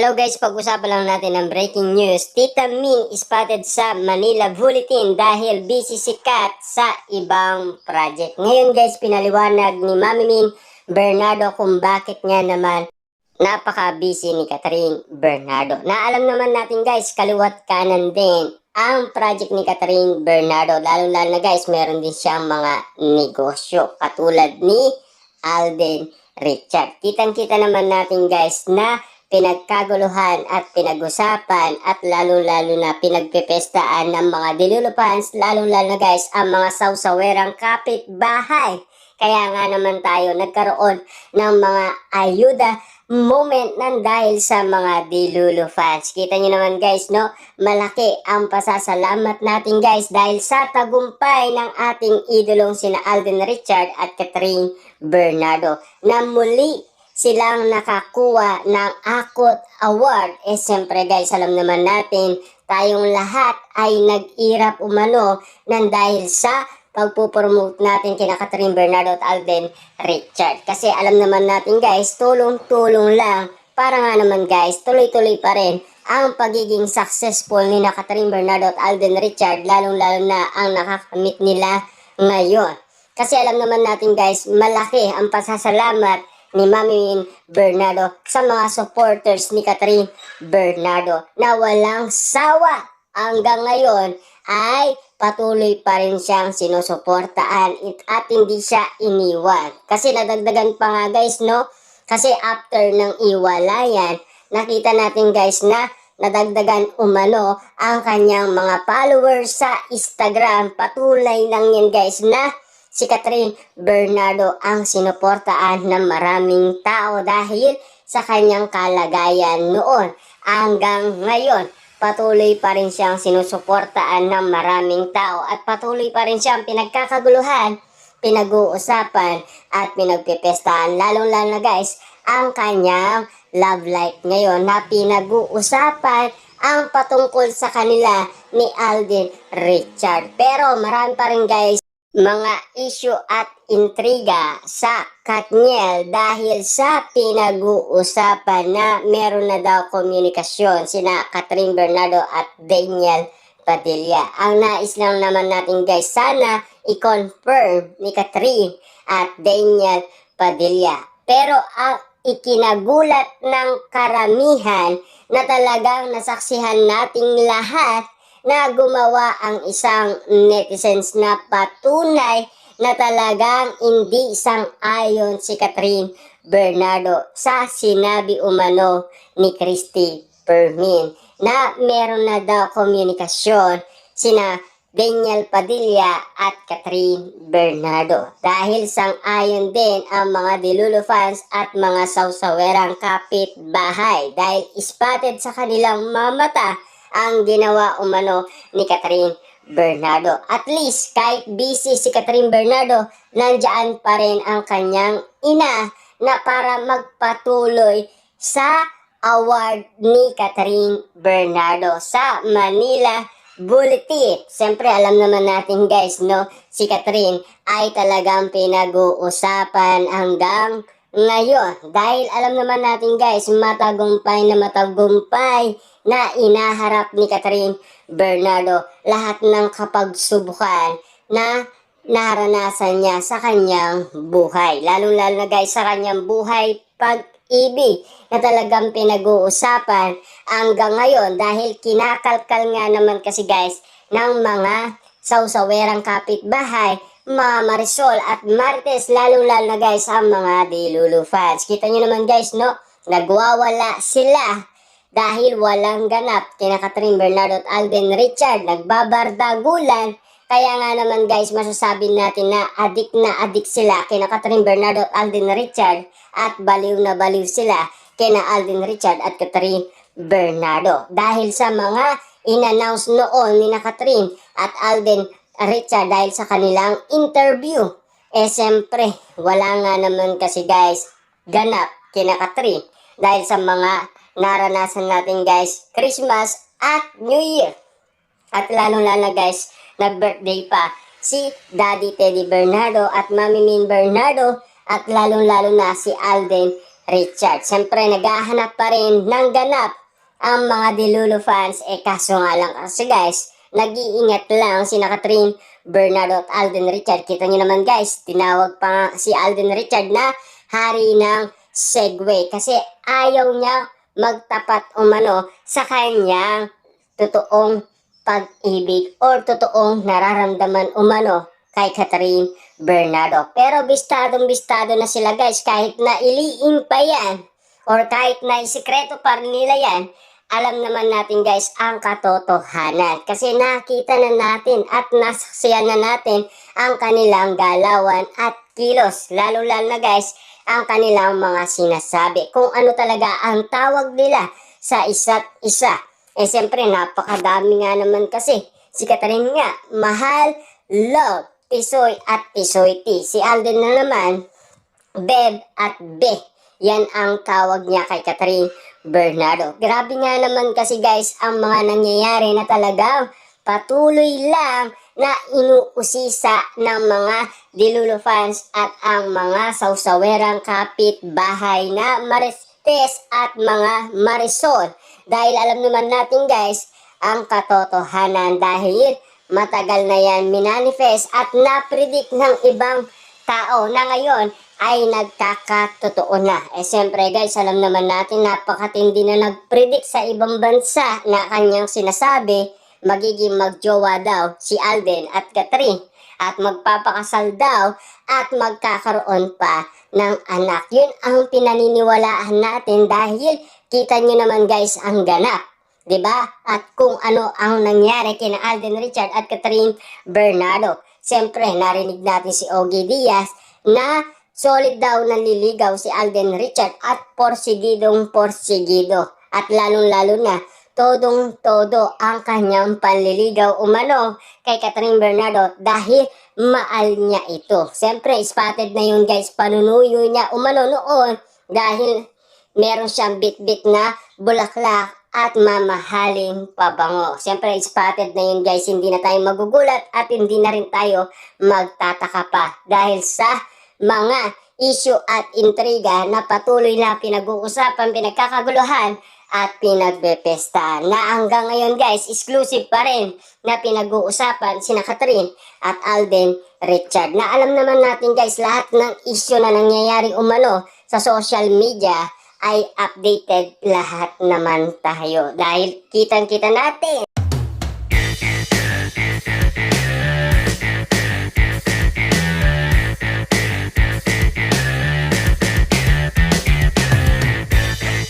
Hello guys, pag-usapan lang natin ang breaking news. Tita Min spotted sa Manila Bulletin dahil busy si Kat sa ibang project. Ngayon guys, pinaliwanag ni Mami Min Bernardo kung bakit nga naman napaka-busy ni Catherine Bernardo. Naalam naman natin guys, kaliwat kanan din ang project ni Catherine Bernardo. Lalo-lalo na guys, meron din siyang mga negosyo katulad ni Alden Richard. Kitang-kita naman natin guys na pinagkaguluhan at pinag-usapan at lalo-lalo na pinagpipestaan ng mga Delulu fans, lalo-lalo na guys ang mga sawsawerang kapitbahay. Kaya nga naman tayo nagkaroon ng mga ayuda moment nang dahil sa mga Delulu fans. Kita nyo naman guys, no? Malaki ang pasasalamat natin guys dahil sa tagumpay ng ating idolong sina Alden Richard at Catherine Bernardo na muli silang nakakuha ng Akot Award. Siyempre guys, alam naman natin, tayong lahat ay nag-irap umano nang dahil sa pagpupromote natin kina Catherine Bernardo at Alden Richard. Kasi alam naman natin guys, tulong-tulong lang para nga naman guys, tuloy-tuloy pa rin ang pagiging successful ni na Catherine Bernardo at Alden Richard, lalong-lalo na ang nakakamit nila ngayon. Kasi alam naman natin guys, malaki ang pasasalamat ni Mami Min Bernardo sa mga supporters ni Catherine Bernardo na walang sawa hanggang ngayon ay patuloy pa rin siyang sinusuportaan at hindi siya iniwan. Kasi nadagdagan pa nga guys, no? Kasi after ng iwalayan, nakita natin guys na nadagdagan umano ang kanyang mga followers sa Instagram. Patunay lang yan guys na si Catherine Bernardo ang sinuportaan ng maraming tao dahil sa kanyang kalagayan noon. Hanggang ngayon, patuloy pa rin siyang sinusuportaan ng maraming tao at patuloy pa rin siyang pinagkakaguluhan, pinag-uusapan at pinagpipestahan. Lalong-lalo na guys, ang kanyang love life ngayon na pinag-uusapan ang patungkol sa kanila ni Alden Richard. Pero marami pa rin guys mga issue at intriga sa Katniel dahil sa pinag-uusapan na meron na daw komunikasyon sina Catherine Bernardo at Daniel Padilla. Ang nais lang naman natin guys, sana i-confirm ni Catherine at Daniel Padilla. Pero ang ikinagulat ng karamihan na talagang nasaksihan nating lahat na gumawa ang isang netizens na patunay na talagang hindi sang-ayon si Catherine Bernardo sa sinabi umano ni Christy Permin na meron na daw komunikasyon sina Daniel Padilla at Catherine Bernardo. Dahil sang-ayon din ang mga Delulu fans at mga sawsawerang kapitbahay dahil spotted sa kanilang mamata ang ginawa umano ni Catherine Bernardo. At least kahit busy si Catherine Bernardo, nandiyan pa rin ang kanyang ina na para magpatuloy sa award ni Catherine Bernardo sa Manila Bulletin. Siyempre alam naman natin guys, no, si Catherine ay talagang pinag-uusapan hanggang ngayon. Dahil alam naman natin guys, matagumpay na inaharap ni Catherine Bernardo lahat ng kapagsubukan na naranasan niya sa kanyang buhay. Lalo-lalo na guys sa kanyang buhay pag-ibig na talagang pinag-uusapan hanggang ngayon dahil kinakalkal nga naman kasi guys ng mga sawsawerang kapitbahay, mga Marisol at Martes, lalo-lalo na guys ang mga Delulu fans. Kita nyo naman guys, no? Nagwawala sila dahil walang ganap kina Catherine Bernardo at Alden Richard. Nagbabardagulan. Kaya nga naman guys, masasabi natin na adik sila kina Catherine Bernardo at Alden Richard at baliw na baliw sila kina Alden Richard at Catherine Bernardo. Dahil sa mga in-announce noon ni na Catherine at Alden Richard dahil sa kanilang interview. Siyempre, wala nga naman kasi guys ganap kina Catherine dahil sa mga naranasan natin guys Christmas at New Year. At lalong-lalo guys, nag-birthday pa si Daddy Teddy Bernardo at Mami Min Bernardo at lalong-lalo na si Alden Richard. Siyempre, naghahanap pa rin ng ganap ang mga Delulu fans. Kaso nga lang kasi guys, nag-iingat lang si Catherine Bernardo at Alden Richard. Kita nyo naman guys, tinawag pa nga si Alden Richard na hari ng Segway kasi ayaw niya magtapat umano sa kanyang totoong pag-ibig or totoong nararamdaman umano kay Catherine Bernardo. Pero bistadong-bistado na sila guys, kahit na iliin pa yan or kahit na isikreto pa rin nila yan, alam naman natin guys ang katotohanan. Kasi nakita na natin at nasaksiyan na natin ang kanilang galawan at kilos. Lalo-lalo na guys ang kanilang mga sinasabi. Kung ano talaga ang tawag nila sa isa't isa. Siyempre napakadami nga naman kasi. Si Catherine nga, mahal, love, tisoy at tisoy ti. Si Alden na naman, beb at be. Yan ang tawag niya kay Catherine Bernardo. Grabe nga naman kasi guys ang mga nangyayari na talagang patuloy lang na inuusisa ng mga Delulu fans at ang mga sawsawerang kapitbahay na Marites at mga Marisol. Dahil alam naman natin guys ang katotohanan dahil matagal na yan minanifest at napredict ng ibang tao na ngayon ay nagkakatotoo na. Siyempre guys, alam naman natin napakatindi na nagpredict sa ibang bansa na kanyang sinasabi magiging magjowa daw si Alden at Catherine at magpapakasal daw at magkakaroon pa ng anak. Yun ang pinaniniwalaan natin dahil kita nyo naman guys ang ganap. Diba? At kung ano ang nangyari kina Alden Richard at Catherine Bernardo. Siyempre, narinig natin si Ogie Diaz na solid daw nanliligaw si Alden Richard at porsigido. At lalong-lalo na, todong-todo ang kanyang panliligaw umano kay Catherine Bernardo dahil maal niya ito. Siyempre, spotted na yun guys, panunuyo niya umano noon dahil meron siyang bit-bit na bulaklak at mamahaling pabango. Siyempre, spotted na yun guys, hindi na tayo magugulat at hindi na rin tayo magtataka pa dahil sa mga issue at intriga na patuloy na pinag-uusapan, pinagkakaguluhan at pinagbepesta na hanggang ngayon guys, exclusive pa rin na pinag-uusapan sina Catherine at Alden Richard. Na alam naman natin guys, lahat ng issue na nangyayari umano sa social media ay updated lahat naman tayo dahil kitang-kita natin